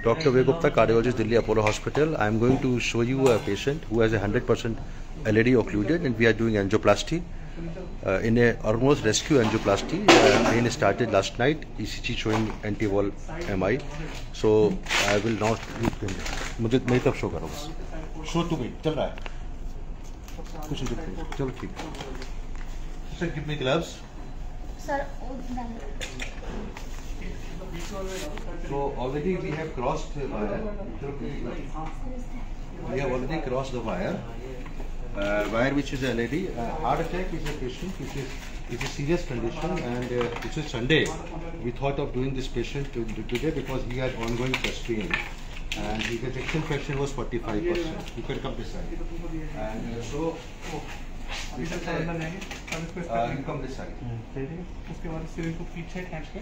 Dr. Vivek Gupta, cardiologist, Delhi Apollo Hospital. I am going to show you a patient who has a 100% LED occluded, and we are doing angioplasty. In a almost rescue angioplasty, pain started last night. ECG showing anti-wall MI. So I will not. मुझे मैं तब show करूँ. Show तो गई चल रहा है. कुछ नहीं चलो ठीक. Sir, give me gloves. Sir, So already we have crossed the wire. We have already crossed the wire. Wire which is LED. Heart attack is a patient which is a serious condition, and it is Sunday. We thought of doing this patient today because he had ongoing chest pain, and his ejection fraction was 45%. You can come this side. And so this is you come this side. उसके बाद syringe को पीछे खींच के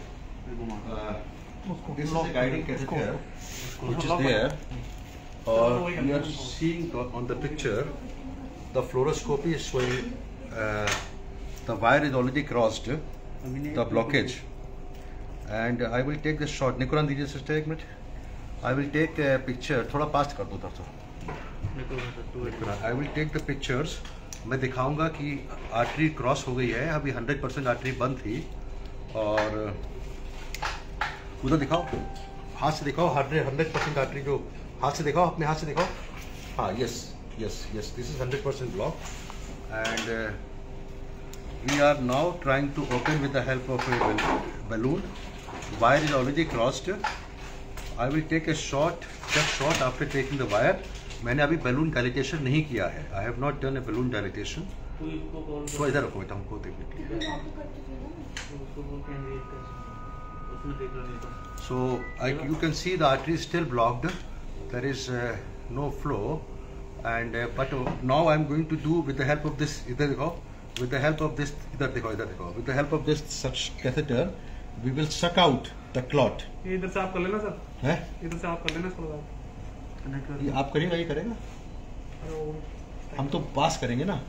this is a guiding catheter which is there. We are seeing on the picture the fluoroscopy is showing the wire is already crossed the blockage, and I will take the shot. Nikoran दीजिए sister एक minute. I will take a picture. थोड़ा पास कर दो तब तो. I will take the pictures. मैं दिखाऊंगा कि आर्टरी क्रॉस हो गई है. अभी 100% आर्टरी बंद थी. और उधर दिखाओ, हाथ से दिखाओ. 100% आर्टरी जो हाथ से दिखाओ, अपने हाथ से दिखाओ. हाँ, yes, this is 100% block, and we are now trying to open with the help of a balloon. Wire is already crossed. I will take a shot, just shot after taking the wire. मैंने अभी balloon dilatation नहीं किया है. I have not done a balloon dilatation. तो इधर रखो बेटा, हमको देखने के लिए. So you can see the artery is still blocked. There is no flow, and but now I am going to do with the help of this. इधर देखो. With the help of this, इधर देखो. With the help of this such catheter, we will suck out the clot. ये इधर से आप कर लेना सर. हैं? इधर से आप कर लेना सर. ये आप करेंगे, ये करेगा. हम तो पास करेंगे ना.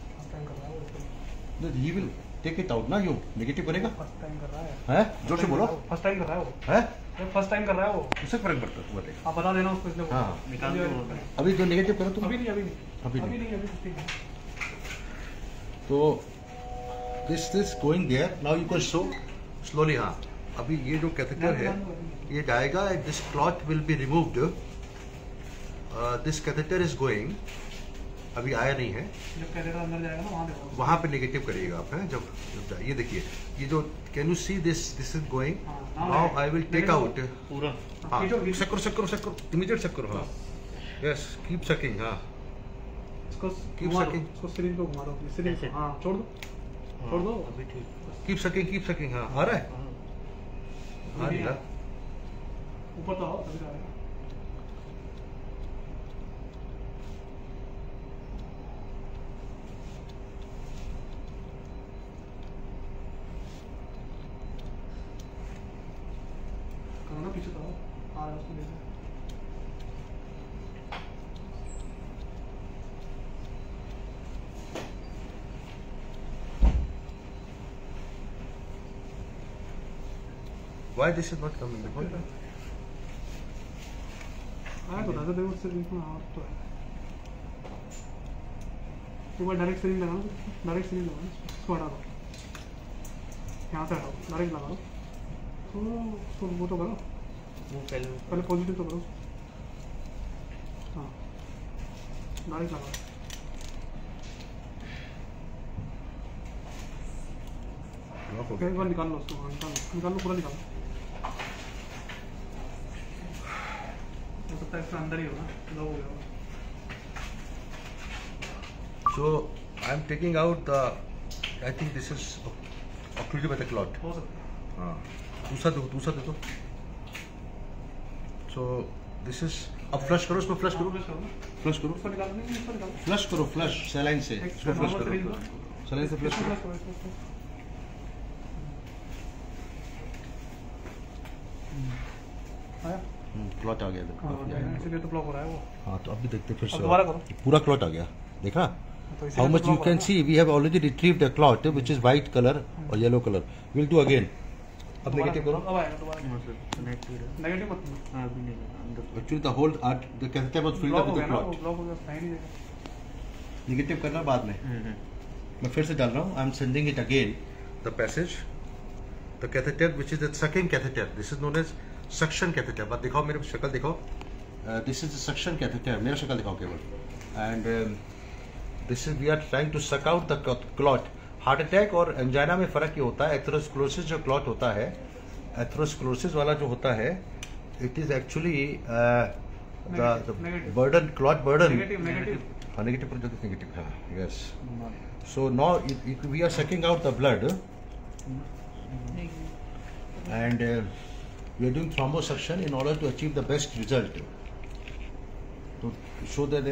He will take it out ना. यो नेगेटिव करेगा. फर्स्ट टाइम कर रहा है. हैं? जोर से बोलो. फर्स्ट टाइम कर रहा है वो. हैं? फर्स्ट टाइम कर रहा है वो. उससे फर्क पड़ता है. तुम्हारे. आप बता देना उसको इसलिए. हाँ. निकाल दो. अभी जो नेगेटिव करो तुम. अभी नहीं. तो this is going there. Now you can show slowly. हाँ. अभी ये जो कैथेटर है, ये जाएगा. This clot will be removed. This catheter is going. अभी आया नहीं है. जब कैथेटर अंदर जाएगा ना वहाँ देखो. वहाँ पे नेगेटिव करिएगा आप. हैं जब ये देखिए, ये जो can you see this is going. Now I will take out पूरा. हाँ, सक करो इमीडिएट सक करो. हाँ, यस, कीप सकिंग. हाँ, इसको कीप सकिंग. इसको सिरिंज को घुमा दो. सिरिंज को हाँ छोड़ दो. अभी ठीक. Keep sucking. हाँ, आ रहा है. आ रहा. ऊपर तो आओ तभी आएगा. करो ना पीछे तो आ रहा है. Why this is not coming? आया तो दादा देखो सिरिंज में आ तो है. एक बार डायरेक्ट सिरिंज लगाओ. इसको हटा दो. यहाँ से हटाओ. डायरेक्ट लगा दो. तो वो तो करो. पहले पॉजिटिव तो करो. हाँ, डायरेक्ट लगाओ. एक बार निकाल लो उसको. निकाल लो पूरा निकालो. हो सकता है इसका अंदर ही होगा. लो हो गया. So I am taking out the. I think this is occluded by the clot. हो सकता है. हाँ, दूसरा दे दो. So this is. अब फ्लश करो उसको. फ्लश करो. उसको निकालो. नहीं इसको निकालो. फ्लश करो. फ्लश सलाइन से. इसको फ्लश करो. सलाइन से फ्लश करो. आया. क्लॉट आ गया. इसलिए तो ब्लॉक हो रहा है वो. हाँ, तो अभी देखते फिर से. दोबारा करो. पूरा क्लॉट आ गया. देखा. How much you can see? We have already retrieved a clot which is white color or yellow color. We'll do again. अब नेगेटिव करो। अब आएगा दोबारा। नेगेटिव मत करना। हाँ अभी नहीं लगा अंदर। Actually the hole the catheter was filled up with the clot. Block हो गया, नहीं देगा। नेगेटिव करना बाद में। मैं फिर से डाल रहा हूँ। I am sending it again the passage the catheter which is the sucking catheter. This is known as suction catheter. But दिखाओ मेरे शक्ल दिखाओ। This is the suction catheter. मेरा शक्ल दिखाओ केवल। And this is we are trying to suck out the clot. Heart attack और angina में फ़र्क ये होता है, एथेरोस्क्लेरोसिस जो क्लॉट होता है, एथेरोस्क्लेरोसिस वाला जो होता है, it is actually the burden, clot burden. हाँ नेगेटिव पर जो नेगेटिव है, yes. So now we are sucking out the blood and we are doing thrombosuction in order to achieve the best result. तो show that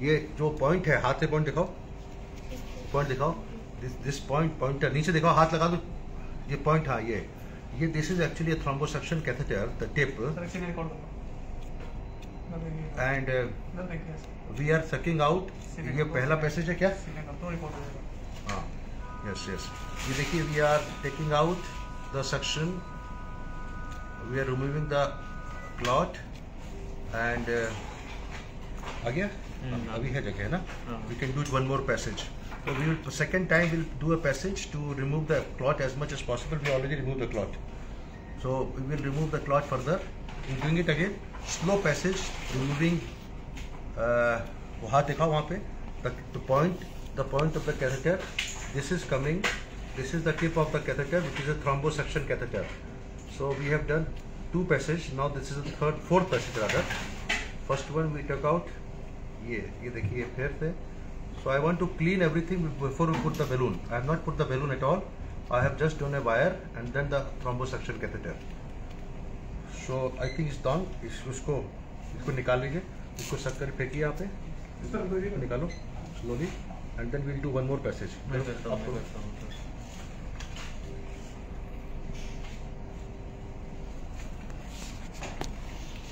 ये जो point है, हाथ से पॉइंट दिखाओ, पॉइंट दिखाओ, दिस पॉइंट, पॉइंटर नीचे दिखाओ, हाथ लगा दो, ये पॉइंट, हाँ ये this is actually a thrombosuction catheter, the tip, and we are sucking out. ये पहला पैसेज है क्या? हाँ यस यस। ये देखिए we are taking out the suction, we are removing the clot and आ गया। अभी है जगह है ना, we can do one more passage. So we will second time we'll do a passage to remove the clot as much as possible. We already removed the clot, so we will remove the clot further. We're doing it again, slow passage, removing. वो हाथ दिखाओ वहाँ पे, the point of the catheter. This is coming. This is the tip of the catheter, which is a thrombosuction catheter. So we have done 2 passages. Now this is the fourth passage rather. First one we took out. ये देखिए फिर से. So I want to clean everything before we put the balloon. I have not put the balloon at all. I have just done a wire and then the thrombosuction catheter. So I think it's done. इसको निकाल लीजिए, इसको सक कर फेंकिए यहाँ पे, निकालो slowly and then we'll do one more passage.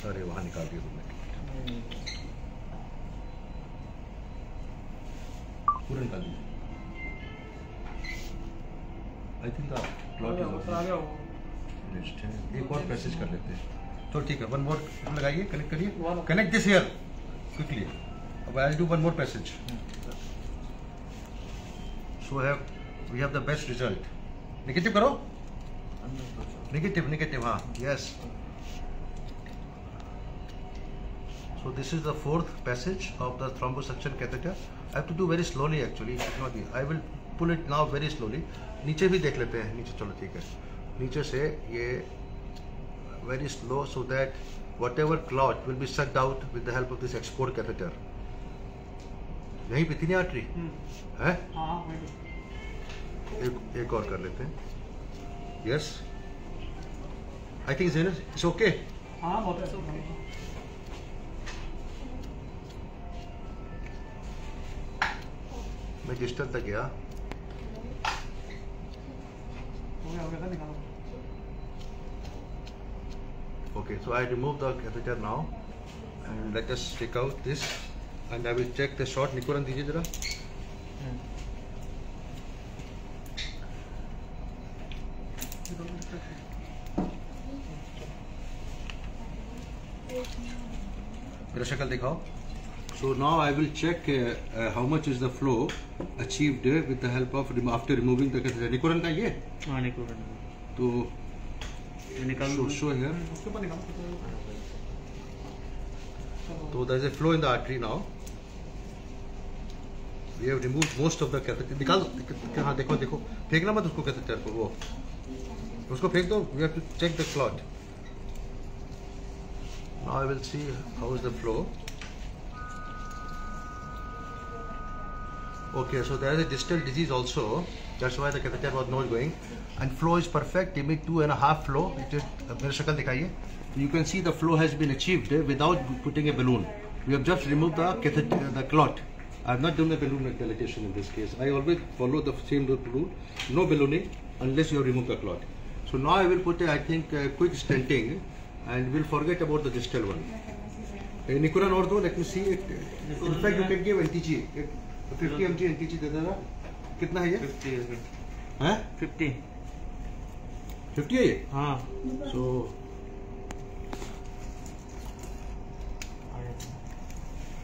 अरे वहाँ निकाल दिया तुमने, पूरा निकाल दीजिए। आई थिंक एक और पैसेज कर लेते हैं, तो ठीक है। वन मोर लगाइए, कनेक्ट करिए, कनेक्ट दिस हियर क्विकली। अब I will do one more passage. So we have the best result. Negative करो, नेगेटिव, हाँ yes. So this is the fourth passage of the thrombosuction catheter. I have to do very slowly actually. I will pull it now very slowly. नीचे भी देख लेते हैं, नीचे चलो ठीक है। नीचे से ये very slow so that whatever clot will be sucked out with the help of this export catheter. यहीं पे थी ना आर्टरी है? एक और कर लेते हैं। Yes. I think it's okay. हाँ बहुत अच्छा। मैं डिस्टल तक गया। Okay, so I remove the catheter now and let us take out this and I will check the shot. निकोरन दीजिए जरा। मेरा शक्ल दिखाओ। So now I will check how much is the flow achieved with the help of after removing the catheter. निकोरन का ये? हाँ निकोरन। तो निकाल show here. So there is a flow in the artery now. We have removed most of the catheter. निकाल दो, हाँ देखो, फेंकना मत उसको catheter को, वो उसको फेंक दो. We have to check the clot. Now I will see how is the flow. Okay, so there is a distal disease also. That's why the catheter was not going. And flow is perfect. Give me 2.5 flow. It is. मेरा शक्ल दिखाइए. You can see the flow has been achieved without putting a balloon. We have just removed the catheter, the clot. I have not done a balloon dilatation in this case. I always follow the same rule. No ballooning unless you have removed the clot. So now I will put I think quick stenting and we'll forget about the distal one. Nikuran और दो. Let me see it. In fact, you can give NTG. 50 mg NTG दे देना। कितना है ये? 50 हैं? 50 50 है ये? हाँ So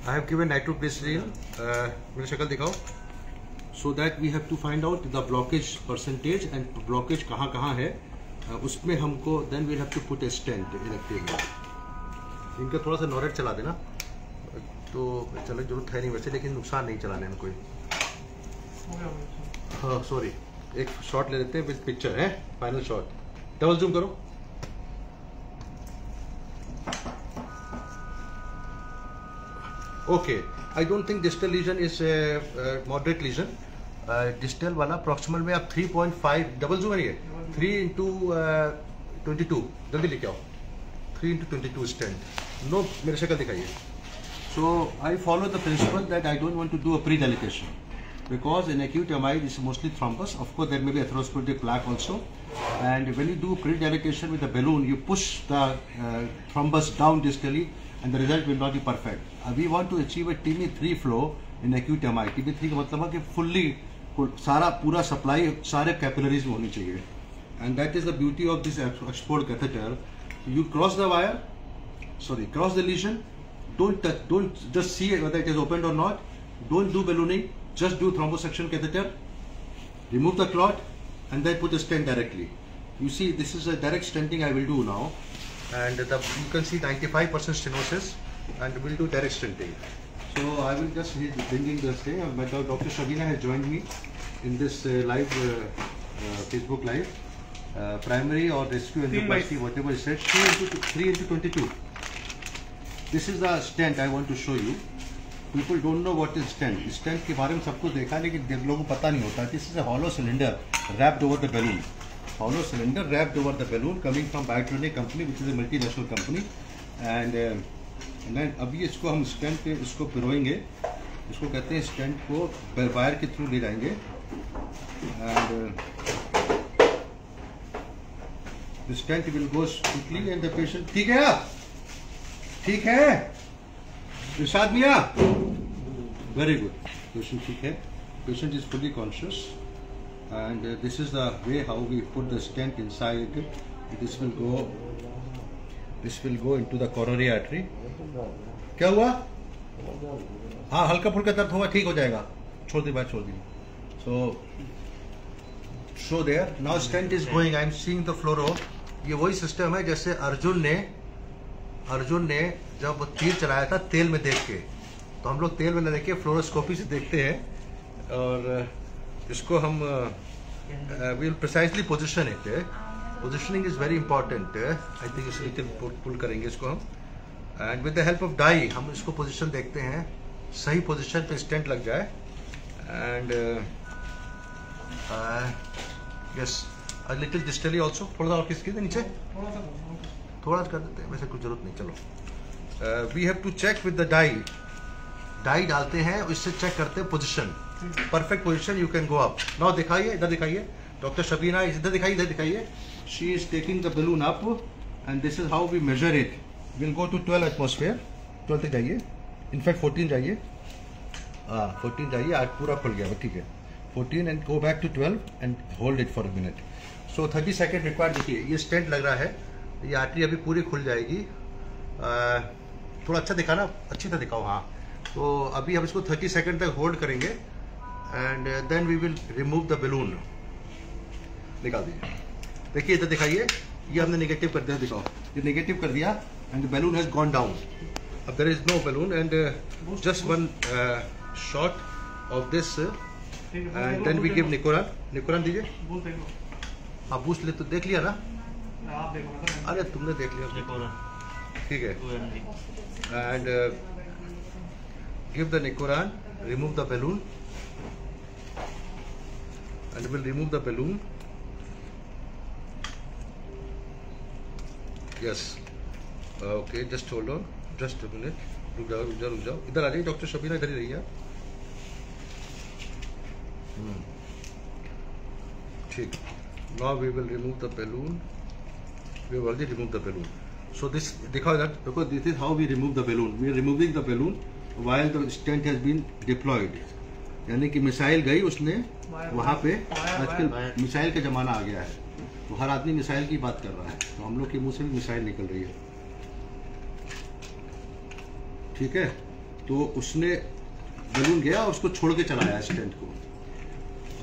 I have given nitroglycerin, मेरी शक्ल दिखाओ, so that we have to find out the blockage percentage and blockage कहाँ है, उसमें हमको then we'll have to put a stent elective. इनका थोड़ा सा नॉरेट चला देना, तो चलने की जरूरत है नहीं वैसे, लेकिन नुकसान नहीं चलाने में कोई. हाँ सॉरी, एक शॉट ले लेते हैं विद पिक्चर है, फाइनल शॉट. डबल जूम करो. Okay, I don't think distal lesion is moderate lesion. Distal वाला proximal में आप 3.5 डबल जूम है, 3 into 22 जल्दी लेके आओ. 3 into 22 stent. No, मेरे शक्ल दिखाइए. So I follow the principle that I don't want to do a pre-dilatation because in acute MI is mostly thrombus. Of course, there may be atherosclerotic plaque also. And when you do pre-dilatation with a balloon, you push the thrombus down distally, and the result will not be perfect. We want to achieve a TB3 flow in acute MI. TB3 का मतलब है कि fully सारा पूरा supply सारे capillaries में होनी चाहिए. And that is the beauty of this export catheter. You cross the wire, cross the lesion. Don't just see whether it is opened or not. Don't do ballooning. Just do thrombosuction catheter. Remove the clot and then put the stent directly. You see, this is a direct stenting I will do now. And you can see 95% stenosis, and we'll do direct stenting. So I will just be bringing this thing. Dr. Shabina has joined me in this live Facebook live. Primary or rescue angioplasty, whatever is said, 3 into 22. This is the stent I want to show you. People don't know what is stent. Stent के बारे में सबको देखा है, लेकिन लोगों को पता नहीं होता. This is a hollow cylinder wrapped over the balloon. Hollow cylinder wrapped over the balloon coming from Biotronic company, which is a multinational company. And then अभी इसको हम स्टेंट पे इसको पिरोएंगे. इसको कहते हैं स्टेंट को वायर के थ्रू ले जाएंगे. And the stent will go quickly and the patient. ठीक है आप? ठीक है? इरशाद मियां? Very good. Patient ठीक है. Patient is fully conscious. And this is the way how we put the stent inside. This will go into the coronary artery. क्या हुआ? हाँ, हल्का फुल्का दर्द होगा, ठीक हो जाएगा. छोड़ दी बात, छोड़ दी. So there. Now stent is going. I am seeing the fluoro. ये वही सिस्टम है जैसे अर्जुन ने जब तीर चलाया था तेल में देख के, तो हम लोग तेल में न देख के फ्लोरोस्कोपी से देखते हैं. और इसको हम we'll precisely position it. Positioning is very important. I think इस नीचे पुल करेंगे इसको हम. And with the help of dye हम इसको पोजीशन देखते हैं, सही पोजीशन पे स्टेंट लग जाए. And yes, a little distally also. थोड़ा और किसके नीचे थोड़ा कर देते हैं, वैसे कुछ जरूरत नहीं. चलो, we have to check with the dye. Dye डालते हैं, इससे चेक करते हैं position. Perfect position, you can go up. Now दिखाइए, इधर दिखाइए. डॉक्टर शबीना इधर दिखाइए, इधर दिखाइए. She is taking the balloon up and this is how we measure it. Will go to 12 atmosphere. 12 तक जाइए, इनफैक्ट 14 जाइए. 14 जाइए, आज पूरा खुल गया. ठीक है, 14 and go back to 12 and hold it for a minute. So 30 second required. देखिए ये स्टेंट लग रहा है, ये आर्टरी अभी पूरी खुल जाएगी. थोड़ा अच्छा दिखाना, अच्छी तरह दिखाओ. हाँ, तो अभी हम इसको 30 सेकेंड तक होल्ड करेंगे and then we will remove the balloon. निकाल दीजिए. देखिए इधर दिखाइए, ये हमने नेगेटिव कर दिया. दिखाओ, ये नेगेटिव कर दिया and the balloon has gone down. अब there is no balloon and just one shot of this and then we give निकोरान दीजिए. आप बूस्ट ले तो देख लिया ना. अरे तुमने देख लिया, ठीक है. And give the Nicoran, remove the balloon, and we'll remove the balloon. Yes. Okay, just hold on, just a minute. रुक जाओ. इधर आ जाइए डॉक्टर शबीना, इधर ही रहिए. ठीक. Now we will remove the balloon. We have already removed the balloon. So this, दिखाओ इधर, देखो, this is how we remove the balloon. We are removing the balloon while the stent has been deployed. यानी कि missile गई, उसने वहाँ पे, आजकल मिसाइल का जमाना आ गया है. तो हर आदमी मिसाइल की बात कर रहा है, तो हम लोग के मुंह से भी मिसाइल निकल रही है। ठीक है, तो उसने बलून गया और उसको छोड़ के चलाया स्टेंट को।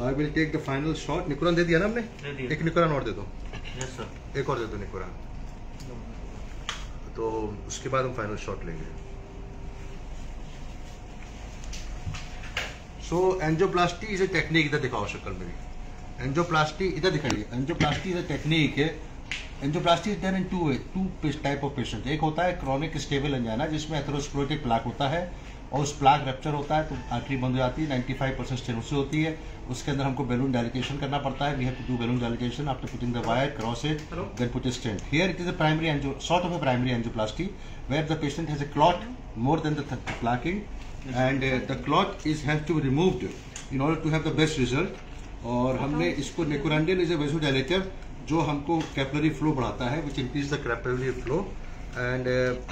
I will take the final shot. निकुरान दे दिया ना हमने? दे दिया। एक निकुरान और दे दो। Yes sir. एक और दे दो निकुरान, तो उसके बाद हम फाइनल शॉट लेंगे। So angioplasty is a technique. इधर दिखाओ शक्ल मेरी। एंजियोप्लास्टी इधर दिखाइए। एंजियोप्लास्टी इज ए टेक्निक है। Angioplasty is done in two type of patient. एक होता है क्रॉनिक स्टेबल एंजाइना, जिसमें एथेरोस्क्लेरोटिक प्लाक होता है और उस प्लाक रप्चर होता है तो आर्टरी बंद हो जाती है। 95% स्टेनोसिस होती है। उसके अंदर हमको बैलून डायलिटेशन करना पड़ता है। We have to do balloon dilatation after putting the wire, cross it, then put a stent. Here it is a primary sort of a primary angioplasty where the patient has a clot more than the plaquing, and the clot has to be removed in order to have the best result. और हमने इसको नेकुरांडिन is a vasodilator जो हमको capillary flow बढ़ाता है, which increase the capillary flow. And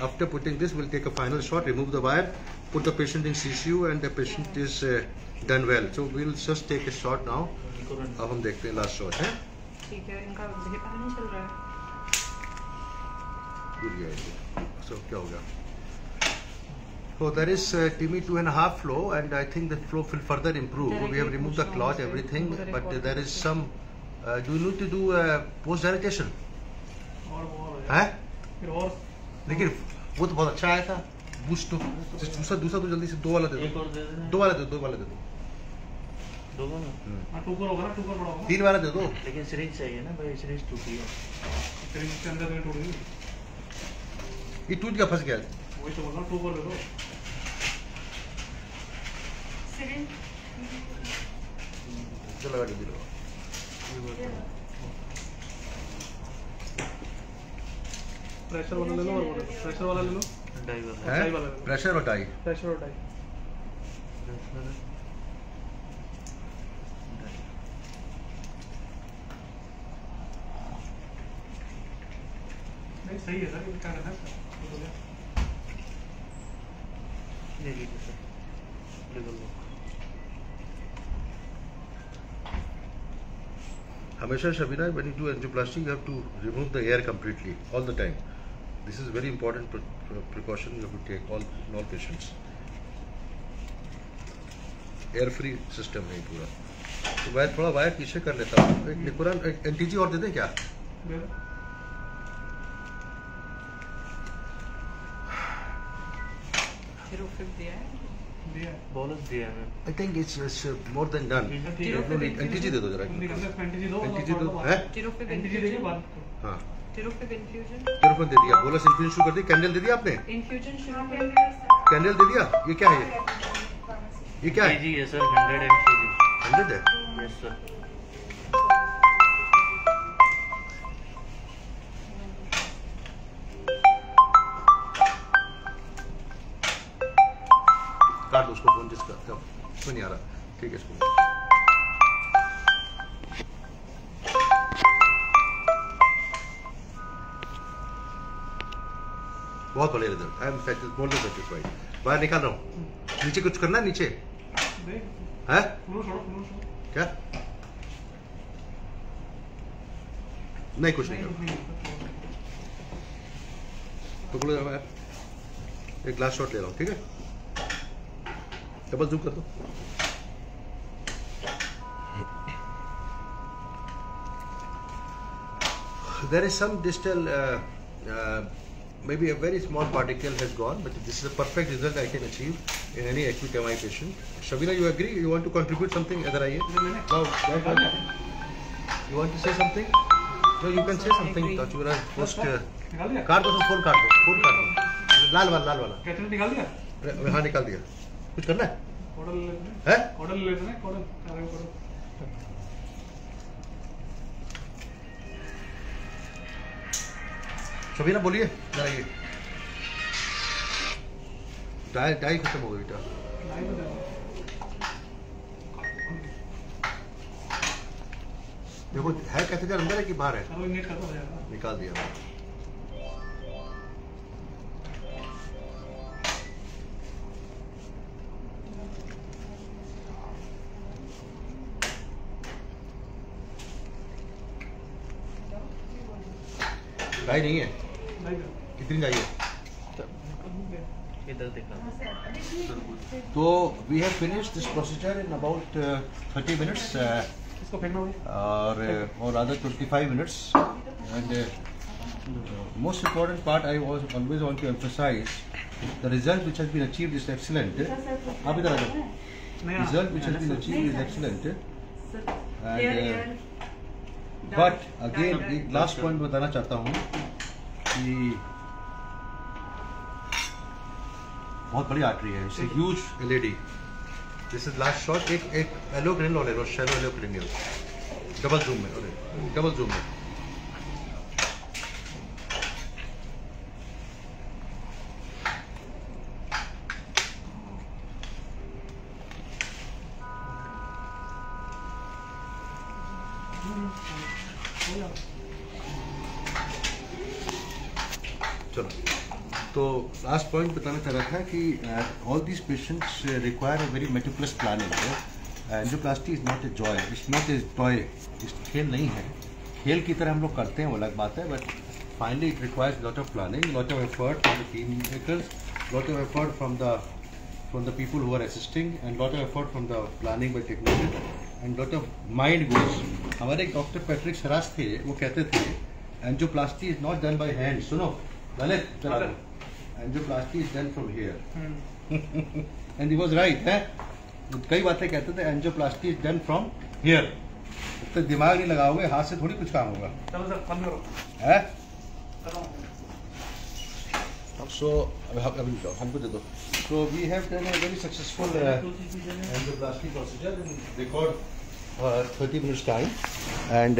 after putting this, we'll take a final shot, remove the wire, put the patient in CCU, and the patient is done well. So we'll just take a shot now. अब हम देखते हैं last shot है। ठीक है, इनका मुझे पता नहीं चल रहा है। भूल गया। So क्या हो गया? So there is TIMI 2.5 flow, and I think the flow will further improve. We have removed the clot, everything, but there is some. Do you need to do post dilatation? है? लेकिन वो तो बहुत अच्छा आया था। बूस्ट तो दूसरा तो जल्दी से दो वाला दे एक दो। और दे देना। दो वाला दे दो। दो ना। हाँ, टूकर होगा ना, टूकर बड़ा होगा। 3 वाला दे दो। लेकिन सिरिंज चाहिए ना भाई, सिरिंज टूटी है। सिरिंज के अंदर में टूट गई। ये टूट गया, फंस गया। वही तो बोल रहा हूँ, टूकर दे दो। सिरिंज चलो गाड़ी दे लो। प्रेशर वाला ले लो, और प्रेशर वाला ले लो। डाई वाला। डाई वाला ले लो। प्रेशर और डाई। प्रेशर और डाई। नहीं सही है सर, ये क्या करना है सर? ये लीजिए सर, ले लो। हमेशा Shabina, when you do angioplasty, you have to remove the air completely all the time. This is very important precaution you have to take in all patients. Air free system है पूरा। तो मैं थोड़ा wire पीछे कर लेता हूँ। एक निकुरान, एक एनटीजी और दे दें क्या? दे दो। थिरोफिब दिया है। दिया है। बोनस दिया है। I think it's more than done. NTG दे दो जरा। एंटीजी दो। एनटीजी दो है? थिरोफिब एंटीजी देखिए इन्फ्यूजन। बात। हाँ। थिरोफिब इन्फ्यूजन। तुरंत दे दिया। बोलस इन्फ्यूजन शुरू कर दी। कैंडल दे दिया आपने? इन्फ्यूजन शुरू कर दिया। कैंडल दे दिया। ये क्या है? ये क्या है? जी है सर, 100 mcg। 100 है? Yes sir. काट दो उसको फोन जिसका इसमें नहीं आ रहा। ठीक है, इसको बहुत बढ़िया result. I am more than satisfied. बाहर निकाल रहा हूँ। नीचे कुछ करना है? नीचे है क्या? नहीं, कुछ नहीं करना। पकड़ो जरा बाहर। एक ग्लास शॉट ले रहा हूँ। ठीक है, डबल जूम कर दो। There is some distal, maybe a very small particle has gone, but this is a perfect result I can achieve in any acute MI patient. Shabina, you agree? You want to contribute something? Idhar aiye. Now, you want to say something? No, you can say something. Tachura, post. निकाल दिया? काट दो, phone काट दो, phone काट दो। लाल वाला। Catheter निकाल दिया? हाँ, निकाल दिया। कुछ करना है? कोडल ले लेते हैं। है? कोडल ले लेते हैं। कोडल कोडल। शबीना बोलिए जरा। ये डाई खत्म हो गई बेटा। देखो है कैथेटर अंदर है कि बाहर है? निकाल दिया। डाई नहीं है, कितनी डाई है? इधर दिखा। तो we have finished this procedure in about 30 minutes इसको फेंकना होगा। or rather 25 minutes. And most important part I always want to emphasize, the result which has been achieved is excellent. आप इधर आ जाओ. Result which has been achieved is excellent. And but again एक last point बताना चाहता हूँ कि बहुत बड़ी आर्टरी है. It's a huge LED. This is last shot. एक एलो ग्रेनुल ले लो, shallow yellow granule. Double zoom में, डबल जूम में. चलो, तो लास्ट पॉइंट बताना चाह रहा था कि all these patients require a very meticulous planning. Angioplasty is not a joy, it's not a toy. इस खेल नहीं है. खेल की तरह हम लोग करते हैं वो अलग बात है, but finally it requires lot of planning, lot of effort from the team makers, lot of effort from the people who are assisting, and lot of effort from the planning by technician, and lot of mind goals. हमारे एक doctor Patrick Serruys थे, वो कहते थे angioplasty is not done by hand. सुनो Lalit, angioplasty is done from here. And he was right. है कई बातें कहते थे angioplasty is done from here. तो दिमाग नहीं लगाओगे, हाथ से थोड़ी कुछ काम होगा. चलो सर बंद करो. है सो हमको दे दो. So we have done a very successful angioplasty procedure in record 30 minutes time. And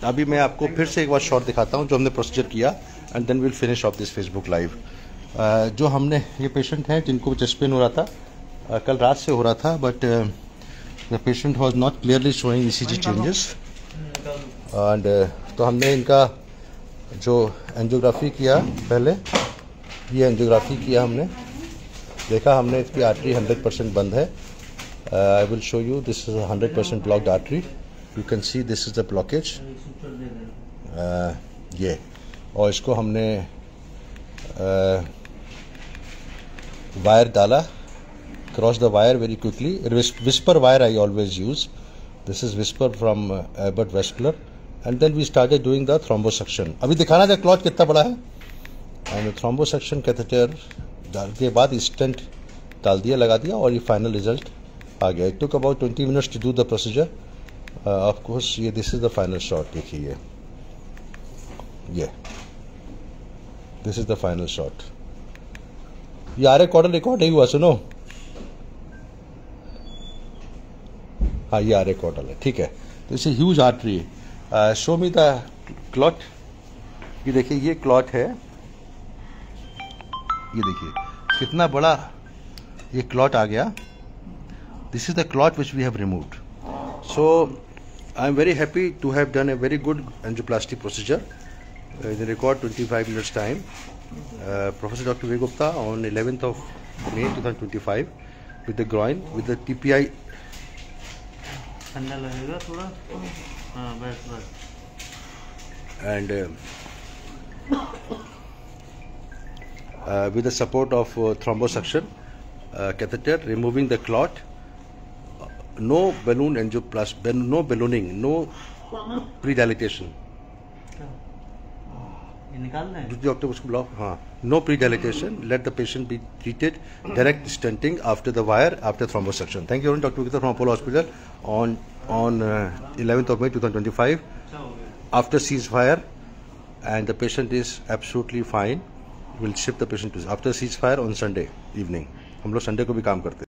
अभी मैं आपको फिर से एक बार शॉट दिखाता हूँ जो हमने प्रोसीजर किया, and then will finish off this Facebook live. जो हमने ये पेशेंट हैं जिनको चेस्ट पेन हो रहा था, कल रात से हो रहा था, but the patient was not clearly showing ECG changes. And तो हमने इनका जो एंजियोग्राफी किया, पहले ये एंजियोग्राफी किया हमने, देखा हमने इसकी आर्टरी 100% बंद है. I will show you. This is 100% blocked artery. You can see this is the blockage. ये और इसको हमने वायर डाला, cross the wire very quickly. Whisper wire I always use. This is whisper from Abbott vascular. And then we started doing the thrombosuction. अभी दिखाना था clot कितना बड़ा है. एंड थ्रोम्बोसेक्शन कैथेटर डाल के बाद स्टेंट डाल दिया, लगा दिया, और ये फाइनल रिजल्ट आ गया. It took about 20 minutes to do the procedure. Of course ये this is the final shot. देखिए ये this is the final shot. ये आर क्वार्टर रिकॉर्ड नहीं हुआ, सुनो. हाँ ये आर क्वार्टर है, ठीक है. तो इसे ह्यूज आर्टरी है. Show me the clot. ये देखिए ये क्लॉट है, ये देखिए कितना बड़ा ये क्लॉट आ गया. This is the clot which we have removed. So I am very happy to have done a very good angioplasty procedure in record 25 minutes time. Professor Dr. Vivek Gupta on 11th of May 2025 with the groin, with the TPI. ठंडा लगेगा थोड़ा. हाँ बस बस. And with the support of thrombosuction catheter, removing the clot. No balloon angioplasty, no ballooning, no pre-dilatation. निकाल दें. Doctor उसको block. हाँ, no pre dilatation. Let the patient be treated. Direct stenting after the wire, after thrombosuction. Thank you doctor Victor from Apollo hospital on 11th of May 2025 after ceasefire, and the patient is absolutely fine. We'll ship the patient to after ceasefire on Sunday evening. हम लोग Sunday को भी काम करते हैं.